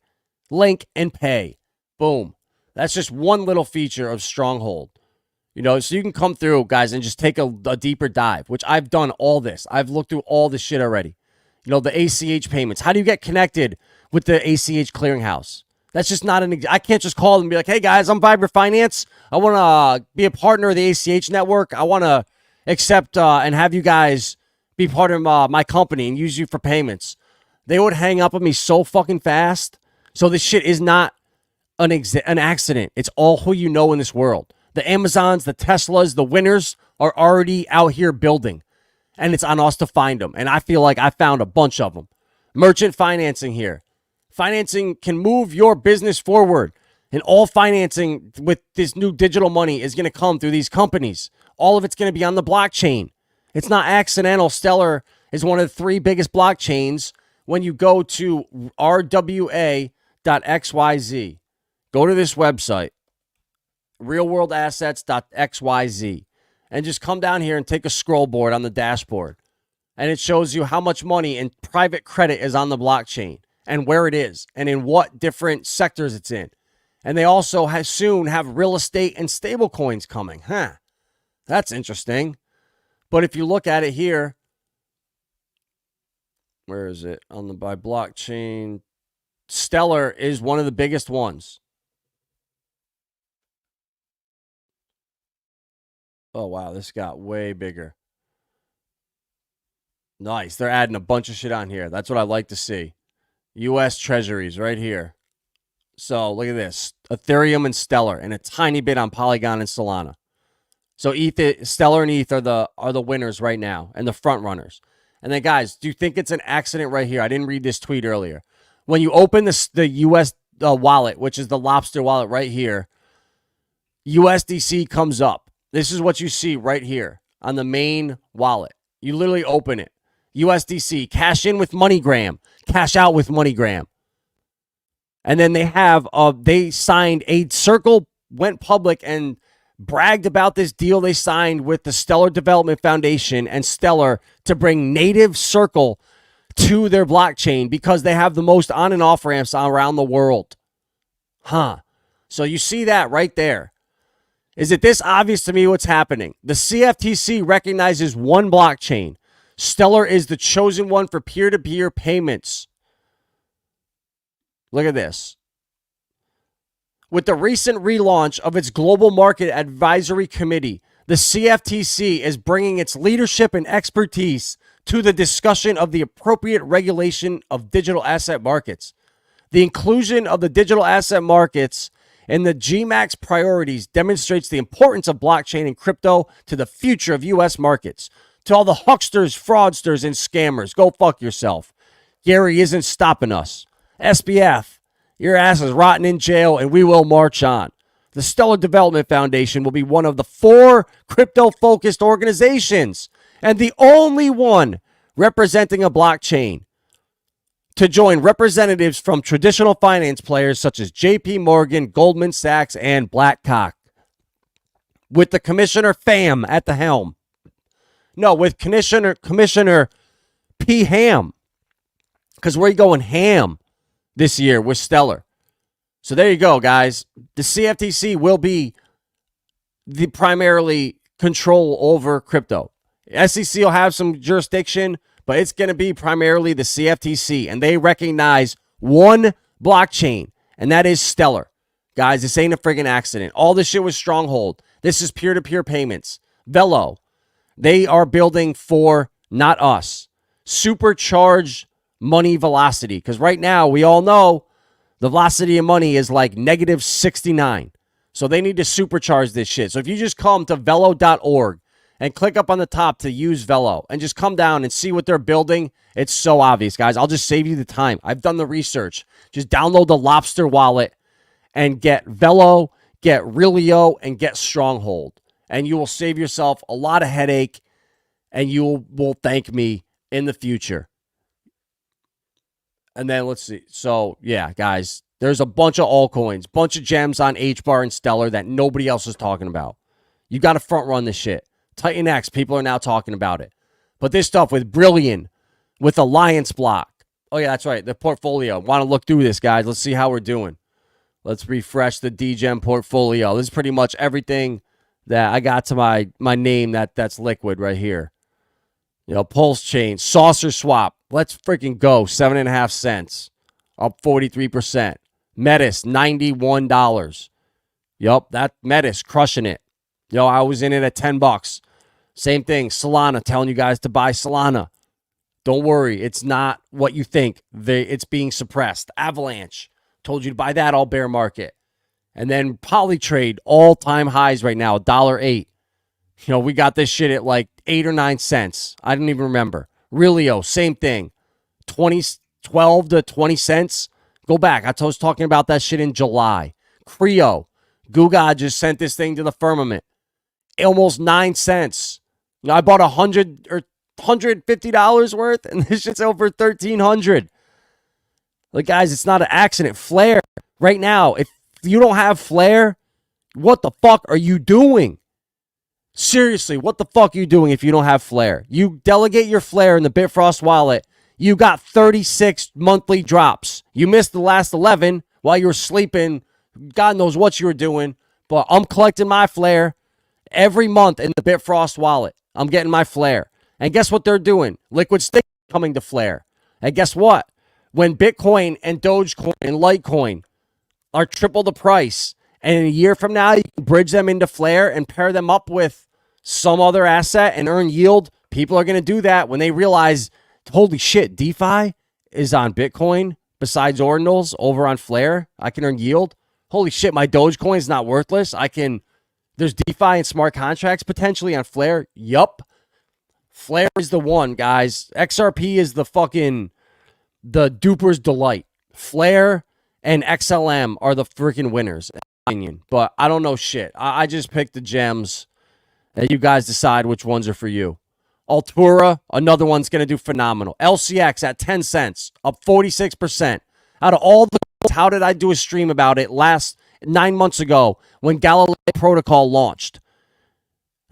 link, and pay. Boom. That's just one little feature of Stronghold. You know, so you can come through, guys, and just take a deeper dive, which I've done all this. I've looked through all this shit already. You know, the ACH payments. How do you get connected with the ACH clearinghouse? That's just not I can't just call them and be like, hey, guys, I'm Viber Finance. I want to be a partner of the ACH network. I want to accept and have you guys be part of my company and use you for payments. They would hang up on me so fucking fast. So this shit is not an accident. It's all who you know in this world. The Amazons, the Teslas, the winners are already out here building. And it's on us to find them. And I feel like I found a bunch of them. Merchant financing here. Financing can move your business forward. And all financing with this new digital money is going to come through these companies. All of it's going to be on the blockchain. It's not accidental. Stellar is one of the 3 biggest blockchains. When you go to rwa.xyz, go to this website, realworldassets.xyz, and just come down here and take a scroll board on the dashboard. And it shows you how much money in private credit is on the blockchain and where it is and in what different sectors it's in. And they also soon have real estate and stable coins coming. That's interesting. But if you look at it here, where is it? By blockchain. Stellar is one of the biggest ones. Oh, wow. This got way bigger. Nice. They're adding a bunch of shit on here. That's what I like to see. U.S. Treasuries right here. So look at this. Ethereum and Stellar, and a tiny bit on Polygon and Solana. So Stellar and ETH are the winners right now and the front runners. And then, guys, do you think it's an accident right here? I didn't read this tweet earlier. When you open the U.S. Wallet, which is the Lobster wallet right here, USDC comes up. This is what you see right here on the main wallet. You literally open it. USDC, cash in with MoneyGram, cash out with MoneyGram. And then they signed a Circle, went public and bragged about this deal they signed with the Stellar Development Foundation and Stellar to bring native Circle to their blockchain because they have the most on and off ramps around the world. So you see that right there. Is it this obvious to me what's happening? The CFTC recognizes one blockchain. Stellar is the chosen one for peer-to-peer payments. Look at this. With the recent relaunch of its Global Market Advisory Committee, the CFTC is bringing its leadership and expertise to the discussion of the appropriate regulation of digital asset markets. The inclusion of the digital asset markets in the GMAX priorities demonstrates the importance of blockchain and crypto to the future of U.S. markets. To all the hucksters, fraudsters, and scammers, go fuck yourself. Gary isn't stopping us. SBF, your ass is rotting in jail, and we will march on. The Stellar Development Foundation will be one of the 4 crypto-focused organizations and the only one representing a blockchain to join representatives from traditional finance players such as JP Morgan, Goldman Sachs, and Blackcock. With the Commissioner Pham at the helm. No, with Commissioner P. Ham. Because we're going ham this year with Stellar. So there you go, guys. The CFTC will be the primarily control over crypto. SEC will have some jurisdiction, but it's going to be primarily the CFTC. And they recognize one blockchain, and that is Stellar. Guys, this ain't a friggin' accident. All this shit was Stronghold. This is peer-to-peer payments. Velo. They are building for, not us, supercharged money velocity. Because right now, we all know the velocity of money is like negative 69. So they need to supercharge this shit. So if you just come to velo.org and click up on the top to use Velo and just come down and see what they're building, it's so obvious, guys. I'll just save you the time. I've done the research. Just download the Lobster wallet and get Velo, get Relio, and get Stronghold. And you will save yourself a lot of headache, and you will thank me in the future. And then let's see. So, yeah, guys, there's a bunch of altcoins, bunch of gems on HBAR and Stellar that nobody else is talking about. You got to front run this shit. TitanX, people are now talking about it. But this stuff with Brilliant, with AllianceBlock. Oh, yeah, that's right. The portfolio. Want to look through this, guys. Let's see how we're doing. Let's refresh the DGEM portfolio. This is pretty much everything that I got to my name that's liquid right here. You know, Pulsechain, Saucer Swap. Let's freaking go. 7.5 cents. Up 43%. Metis, $91. Yup, that Metis crushing it. Yo, I was in it at $10. Same thing. Solana, telling you guys to buy Solana. Don't worry. It's not what you think. It's being suppressed. Avalanche. Told you to buy that all bear market. And then Polytrade, all-time highs right now, $1.08. You know, we got this shit at like 8 or 9 cents. I don't even remember. Relio, same thing. 12 to 20 cents. Go back. I was talking about that shit in July. Creo. Guga just sent this thing to the firmament. Almost 9 cents. You know, I bought $100 or $150 worth, and this shit's over $1,300. Like, guys, it's not an accident. Flare, right now, if you don't have Flare, what the fuck are you doing? Seriously, what the fuck are you doing if you don't have Flare? You delegate your Flare in the Bitfrost wallet. You got 36 monthly drops. You missed the last 11 while you were sleeping. God knows what you were doing. But I'm collecting my Flare every month in the Bitfrost wallet. I'm getting my Flare. And guess what they're doing? Liquid Stake coming to Flare. And guess what? When Bitcoin and Dogecoin and Litecoin are triple the price, and in a year from now, you can bridge them into Flare and pair them up with some other asset and earn yield, people are going to do that when they realize, holy shit, DeFi is on Bitcoin, besides ordinals over on Flare. I can earn yield. Holy shit, my Dogecoin is not worthless. There's DeFi and smart contracts potentially on Flare. Yup. Flare is the one, guys. XRP is the duper's delight. Flare and XLM are the freaking winners, in my opinion. But I don't know shit. I just picked the gems, and you guys decide which ones are for you. Altura, another one's going to do phenomenal. LCX at 10 cents, up 46%. Out of all the, how did I do a stream about it 9 months ago when Galileo Protocol launched?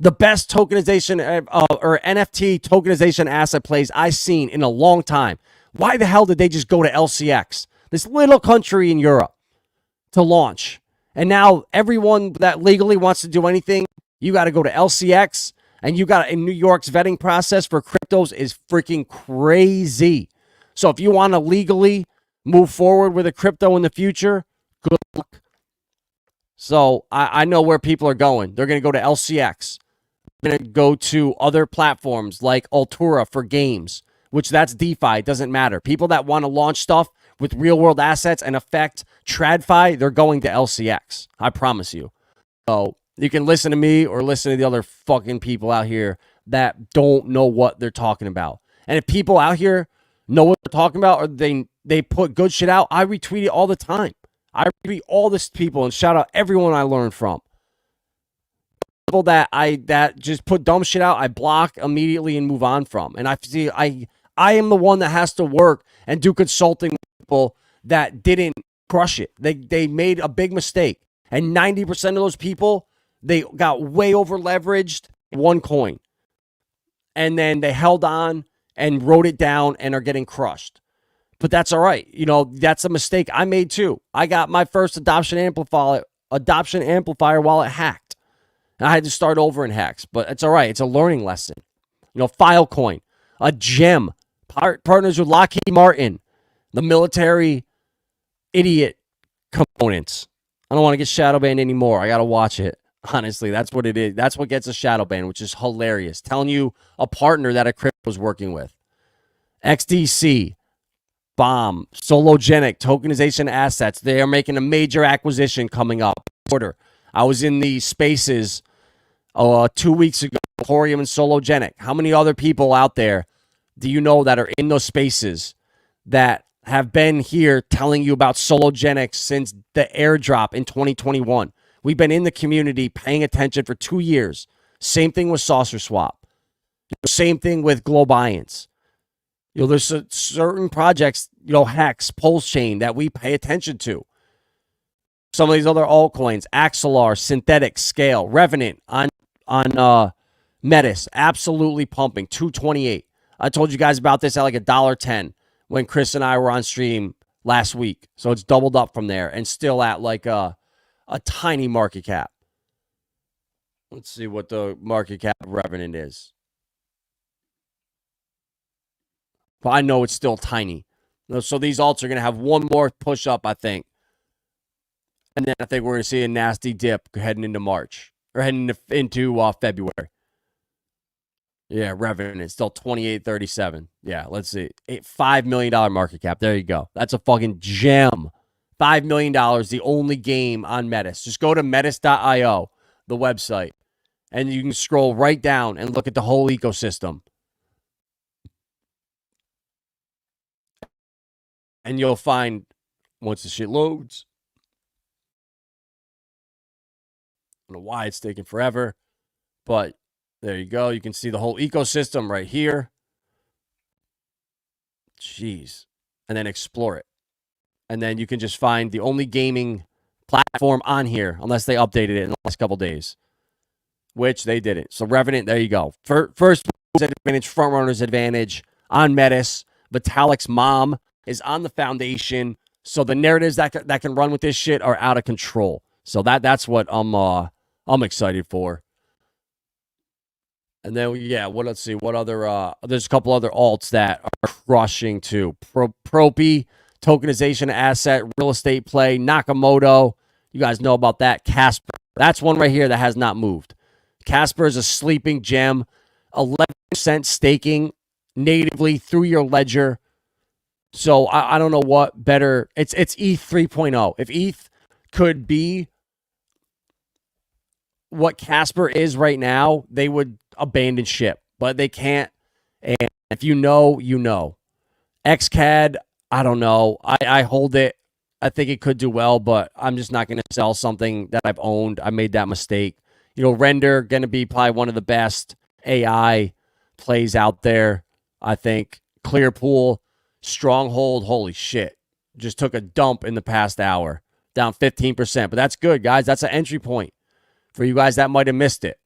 The best tokenization or NFT tokenization asset plays I've seen in a long time. Why the hell did they just go to LCX, this little country in Europe, to launch? And now everyone that legally wants to do anything, you got to go to LCX. And you got in New York's vetting process for cryptos is freaking crazy. So if you want to legally move forward with a crypto in the future, good luck. So I know where people are going. They're going to go to LCX. They're going to go to other platforms like Altura for games, which that's DeFi. It doesn't matter. People that want to launch stuff with real world assets and affect TradFi, they're going to LCX. I promise you. So you can listen to me or listen to the other fucking people out here that don't know what they're talking about. And if people out here know what they're talking about or they put good shit out, I retweet it all the time. I retweet all this people and shout out everyone I learned from. People that just put dumb shit out, I block immediately and move on from. And I am the one that has to work and do consulting with people that didn't crush it. They made a big mistake. And 90% of those people, they got way over leveraged one coin. And then they held on and wrote it down and are getting crushed. But that's all right. You know, that's a mistake I made too. I got my first adoption amplifier wallet hacked. And I had to start over in hacks. But it's all right. It's a learning lesson. You know, Filecoin, a gem, partners with Lockheed Martin, the military idiot components. I don't want to get shadow banned anymore. I got to watch it. Honestly, that's what it is. That's what gets a shadow ban, which is hilarious. Telling you a partner that a crypto is working with. XDC, Bomb, Sologenic, Tokenization Assets. They are making a major acquisition coming up. I was in the spaces 2 weeks ago, Torium and Sologenic. How many other people out there do you know that are in those spaces that have been here telling you about Sologenic since the airdrop in 2021? We've been in the community paying attention for 2 years. Same thing with Saucer Swap. Same thing with Globiance. You know, there's certain projects, you know, Hex, Pulsechain that we pay attention to. Some of these other altcoins, Axelar, Synthetic, Scale, Revenant on Metis, absolutely pumping, 228. I told you guys about this at like $1.10 when Chris and I were on stream last week. So it's doubled up from there and still at like a tiny market cap. Let's see what the market cap of Revenant is. But I know it's still tiny. So these alts are going to have one more push up, I think. And then I think we're going to see a nasty dip heading into March. Or heading into February. Yeah, Revenant, still 28.37. Yeah, let's see. $5 million market cap. There you go. That's a fucking gem. $5 million, the only game on Metis. Just go to metis.io, the website, and you can scroll right down and look at the whole ecosystem. And you'll find, once the shit loads, I don't know why it's taking forever, but there you go. You can see the whole ecosystem right here. Jeez. And then explore it. And then you can just find the only gaming platform on here, unless they updated it in the last couple days, which they didn't. So Revenant, there you go. First advantage, front runner's advantage on Metis. Vitalik's mom is on the foundation. So the narratives that can run with this shit are out of control. So that's what I'm excited for. And then, yeah, let's see. What other, there's a couple other alts that are crushing too. Propy, tokenization asset, real estate play, Nakamoto. You guys know about that. Casper. That's one right here that has not moved. Casper is a sleeping gem. 11% staking natively through your ledger. So I don't know what better. It's ETH 3.0. If ETH could be what Casper is right now, they would abandon ship, but they can't. And if you know, you know. XCAD, I don't know. I hold it. I think it could do well, but I'm just not going to sell something that I've owned. I made that mistake. Render going to be probably one of the best AI plays out there. I think Clearpool, Stronghold, holy shit, just took a dump in the past hour, down 15%. But that's good, guys. That's an entry point for you guys that might have missed it.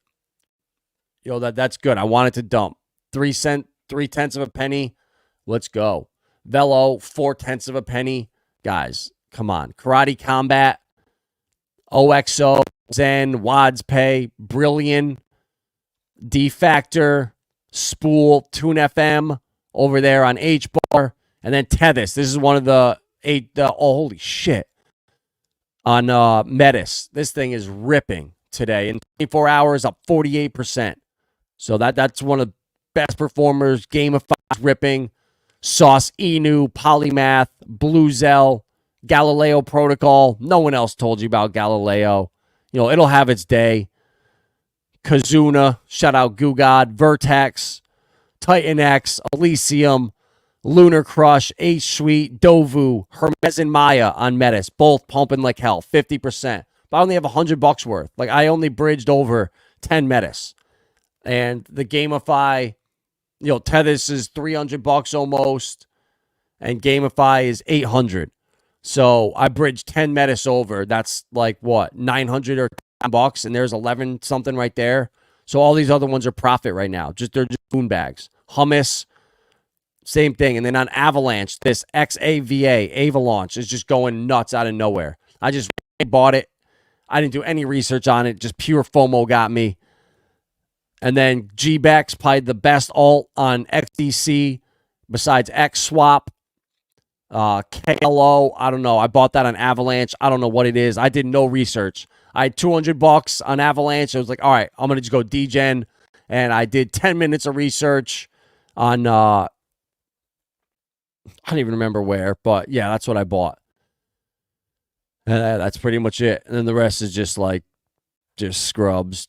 That's good. I wanted to dump 3 cents, 3/10 of a penny. Let's go. Velo, 4/10 of a penny. Guys, come on. Karate Combat, OXO, Zen, Wads Pay, Brilliant, D-Factor, Spool, Tune FM over there on H-Bar, and then Tethys. This is one of the holy shit. On Metis. This thing is ripping today. In 24 hours, up 48%. So that's one of the best performers. Gamify ripping. Sauce Inu, Polymath, Bluezell, Galileo Protocol. No one else told you about Galileo. It'll have its day. Kazuna, shout out Gugod, Vertex, TitanX, Elysium, Lunar Crush, H-Suite, Dovu, Hermes and Maya on Metis, both pumping like hell, 50%. But I only have $100 worth. Like, I only bridged over 10 Metis. And the Gamify, Tethys is $300 almost, and Gamify is $800. So I bridged 10 Metis over. That's like what, $900 or $10, and there's 11 something right there. So all these other ones are profit right now. They're just moon bags. Hummus, same thing. And then on Avalanche, this XAVA, Avalanche, is just going nuts out of nowhere. I just bought it. I didn't do any research on it. Just pure FOMO got me. And then GBEX, probably the best alt on XDC besides XSwap. KLO, I don't know. I bought that on Avalanche. I don't know what it is. I did no research. I had $200 on Avalanche. I was like, all right, I'm going to just go degen. And I did 10 minutes of research on, I don't even remember where, but yeah, that's what I bought. And that's pretty much it. And then the rest is just scrubs.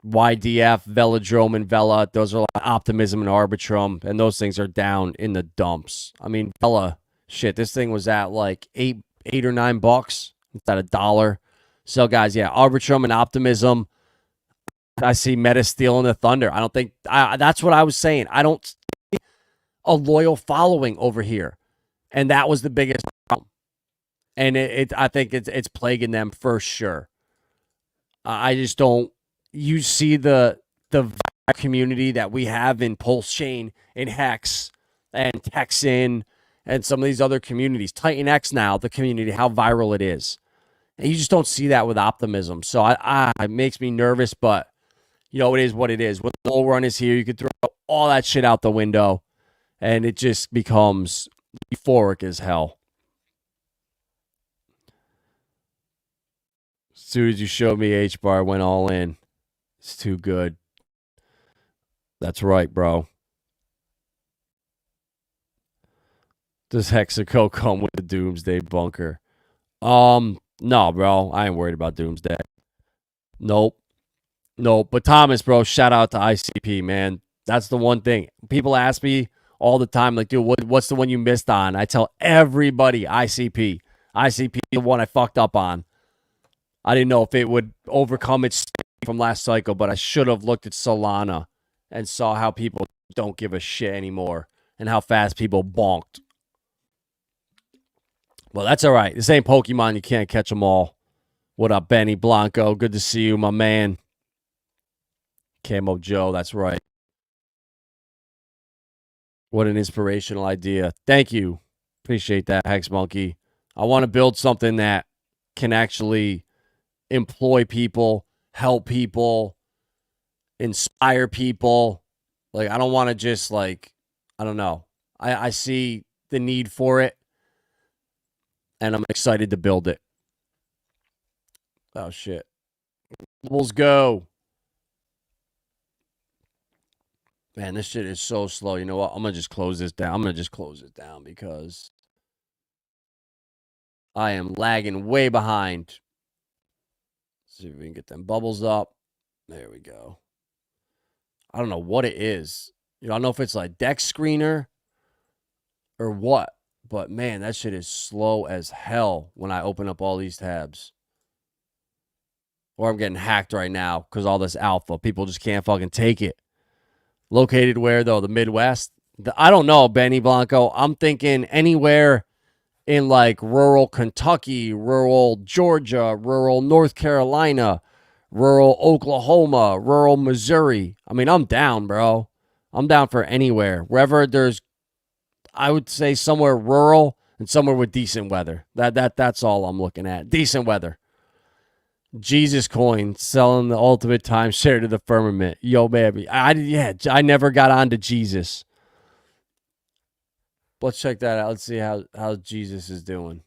YDF, Velodrome, and Vela. Those are like Optimism and Arbitrum, and those things are down in the dumps. I mean, Vela, shit, this thing was at like $8 or $9. It's at $1. So, guys, yeah, Arbitrum and Optimism. I see Metis stealing the thunder. I don't think that's what I was saying. I don't see a loyal following over here, and that was the biggest problem. And I think it's plaguing them for sure. I just don't. You see the community that we have in Pulsechain, in HEX, and Texan, and some of these other communities. TitanX now, the community, how viral it is. And you just don't see that with Optimism. So it makes me nervous, but it is what it is. When the bull run is here, you could throw all that shit out the window, and it just becomes euphoric as hell. As soon as you showed me H-bar, I went all in. It's too good. That's right, bro. Does Hexaco come with the Doomsday bunker? No, bro. I ain't worried about Doomsday. Nope. But Thomas, bro, shout out to ICP, man. That's the one thing. People ask me all the time, like, dude, what's the one you missed on? I tell everybody ICP. ICP is the one I fucked up on. I didn't know if it would overcome its from last cycle, but I should have looked at Solana and saw how people don't give a shit anymore and how fast people bonked. Well, that's all right. This ain't Pokemon. You can't catch them all. What up, Benny Blanco? Good to see you, my man. Camo Joe, that's right. What an inspirational idea. Thank you. Appreciate that, Hex Monkey. I want to build something that can actually employ people, help people, inspire people. Like, I don't want to just, like, I don't know. I see the need for it, and I'm excited to build it. Oh, shit. Bulls go. Man, this shit is so slow. You know what? I'm going to just close this down. Because I am lagging way behind. Let's see if we can get them bubbles up. There we go. I don't know what it is. I don't know if it's like deck screener or what, but man, that shit is slow as hell when I open up all these tabs. Or I'm getting hacked right now because all this alpha. People just can't fucking take it. Located where, though? The Midwest? I don't know, Benny Blanco. I'm thinking anywhere in like rural Kentucky, rural Georgia, rural North Carolina, rural Oklahoma, rural Missouri. I mean, I'm down, bro. I'm down for anywhere. Wherever there's, I would say somewhere rural and somewhere with decent weather. That's all I'm looking at. Decent weather. Jesus Coin selling the ultimate timeshare to the firmament. Yo, baby. I never got on to Jesus. Let's check that out. Let's see how Jesus is doing.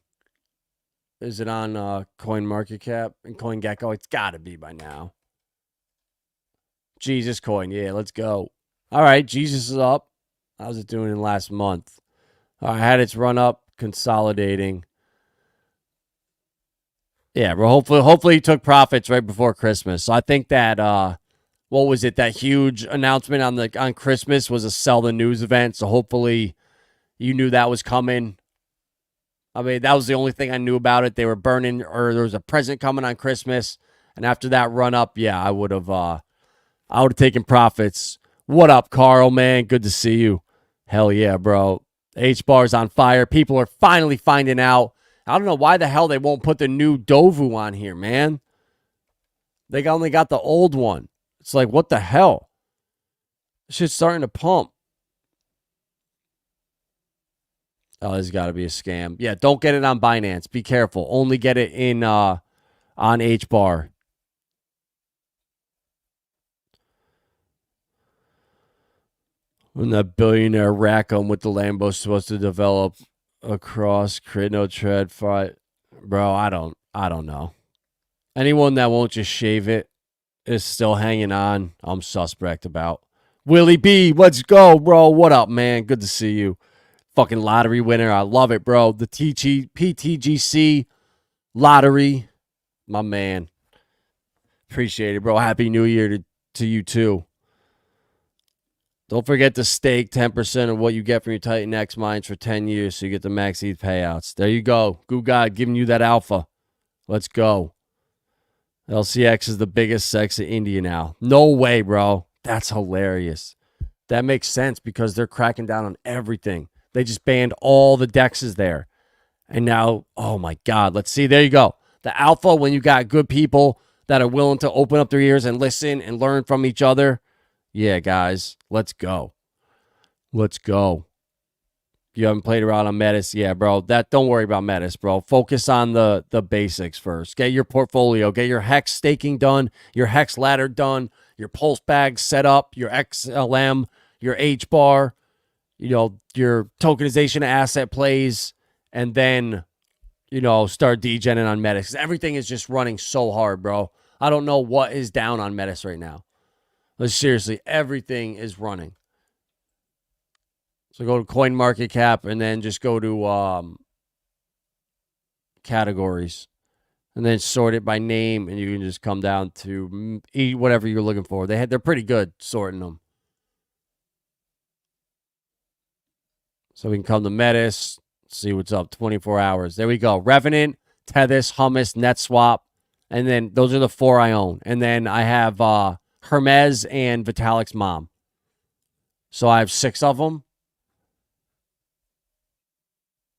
Is it on CoinMarketCap and CoinGecko? It's got to be by now. Jesus Coin. Yeah, let's go. All right, Jesus is up. How's it doing in last month? I had its run up, consolidating. Yeah, well, hopefully he took profits right before Christmas. So I think that what was it? That huge announcement on Christmas was a sell the news event. So hopefully you knew that was coming. I mean, that was the only thing I knew about it. They were burning, or there was a present coming on Christmas, and after that run up, yeah, I would have taken profits. What up, Carl? Man, good to see you. Hell yeah, bro. H-bar's on fire. People are finally finding out. I don't know why the hell they won't put the new Dovu on here, man. They only got the old one. It's like, what the hell? This shit's starting to pump. Oh, this has got to be a scam. Yeah, don't get it on Binance. Be careful. Only get it in on H-bar. When that billionaire Rackham with the Lambo supposed to develop across Crit No Tread fight. Bro, I don't know. Anyone that won't just shave it is still hanging on. I'm suspect about. Willie B, let's go, bro. What up, man? Good to see you. Fucking lottery winner. I love it, bro. The PTGC lottery. My man. Appreciate it, bro. Happy New Year to you, too. Don't forget to stake 10% of what you get from your TitanX mines for 10 years so you get the max ETH payouts. There you go. Goo God giving you that alpha. Let's go. LCX is the biggest sex in India now. No way, bro. That's hilarious. That makes sense because they're cracking down on everything. They just banned all the dexes there. And now, oh my God. Let's see. There you go. The alpha, when you got good people that are willing to open up their ears and listen and learn from each other. Yeah, guys, let's go. Let's go. You haven't played around on Metis? Yeah, bro. Don't worry about Metis, bro. Focus on the basics first. Get your portfolio. Get your HEX staking done, your HEX ladder done, your pulse bag set up, your XLM, your H-bar, your tokenization asset plays, and then, start degening on Metis. Everything is just running so hard, bro. I don't know what is down on Metis right now. But seriously, everything is running. So go to CoinMarketCap and then just go to categories and then sort it by name, and you can just come down to whatever you're looking for. They're pretty good sorting them. So we can come to Metis, see what's up. 24 hours. There we go. Revenant, Tethys, Hummus, NetSwap, and then those are the 4 I own. And then I have Hermes and Vitalik's mom. So I have 6 of them.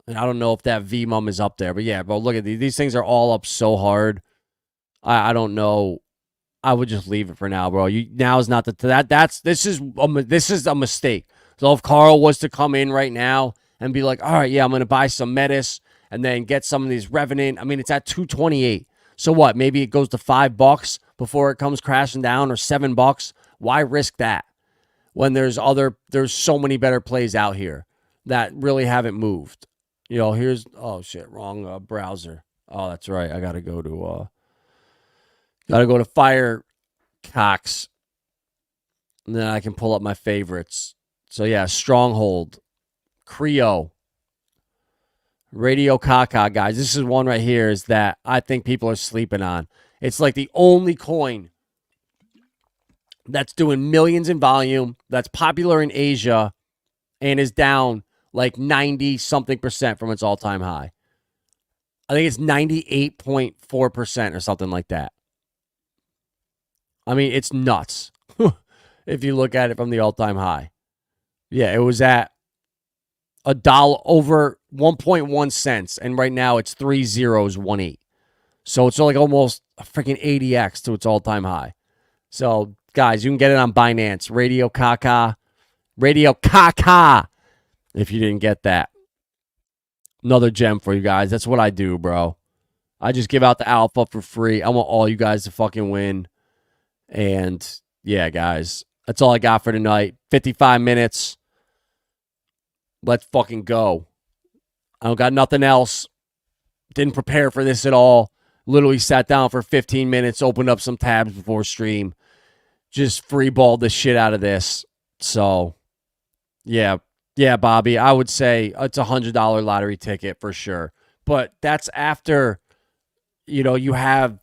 And I don't know if that V-mum is up there. But yeah, bro, look at these. These things are all up so hard. I don't know. I would just leave it for now, bro. Now is not this is a mistake. So if Carl was to come in right now and be like, all right, yeah, I'm going to buy some Metis and then get some of these Revenant. I mean, it's at 228. So what? Maybe it goes to $5 before it comes crashing down, or $7. Why risk that when there's so many better plays out here that really haven't moved? Here's, oh shit, wrong browser. Oh, that's right. I got to go to Firecox, and then I can pull up my favorites. So yeah, Stronghold, Creo. Radio Kaka, guys. This is one right here is that I think people are sleeping on. It's like the only coin that's doing millions in volume, that's popular in Asia, and is down like 90-something% from its all-time high. I think it's 98.4% or something like that. I mean, it's nuts if you look at it from the all-time high. Yeah, it was at $1 over 1.1 cents, and right now it's 3018. So it's like almost a freaking 80x to its all-time high. So, guys, you can get it on Binance. Radio Kaka. If you didn't get that. Another gem for you guys. That's what I do, bro. I just give out the alpha for free. I want all you guys to fucking win. And, yeah, guys, that's all I got for tonight. 55 minutes. Let's fucking go. I don't got nothing else. Didn't prepare for this at all. Literally sat down for 15 minutes, opened up some tabs before stream. Just freeballed the shit out of this. So, yeah, Bobby, I would say it's a $100 lottery ticket for sure. But that's after, you have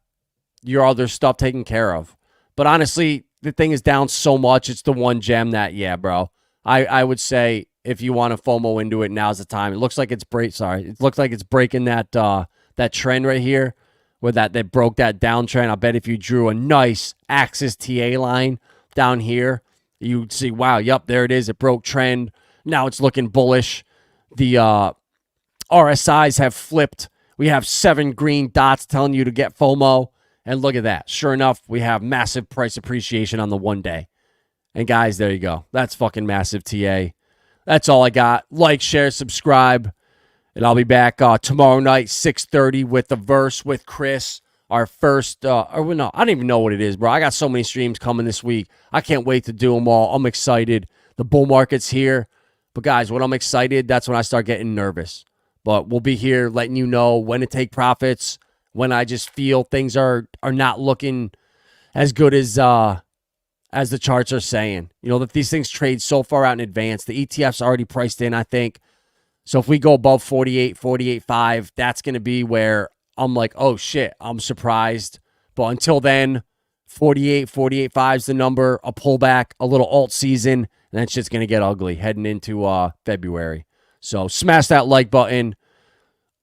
your other stuff taken care of. But honestly, the thing is down so much. It's the one gem that, yeah, bro. I would say if you want to FOMO into it, now's the time. It looks like it's It looks like it's breaking that that trend right here, where that broke that downtrend. I bet if you drew a nice axis TA line down here, you'd see, wow, yep, there it is. It broke trend. Now it's looking bullish. The RSIs have flipped. We have 7 green dots telling you to get FOMO. And look at that. Sure enough, we have massive price appreciation on the 1 day. And guys, there you go. That's fucking massive TA. That's all I got. Like, share, subscribe. And I'll be back tomorrow night, 6:30 with the verse with Chris. Our first, no, I don't even know what it is, bro. I got so many streams coming this week. I can't wait to do them all. I'm excited. The bull market's here. But guys, when I'm excited, that's when I start getting nervous. But we'll be here letting you know when to take profits, when I just feel things are not looking as good as the charts are saying. That these things trade so far out in advance. The ETF's already priced in, I think. So if we go above 48, 48.5, that's going to be where I'm like, oh shit, I'm surprised. But until then, 48, 48.5 is the number, a pullback, a little alt season, and that shit's going to get ugly heading into February. So smash that like button,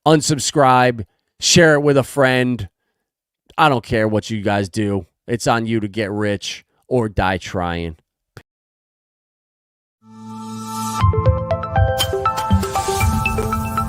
unsubscribe, share it with a friend. I don't care what you guys do. It's on you to get rich or die trying.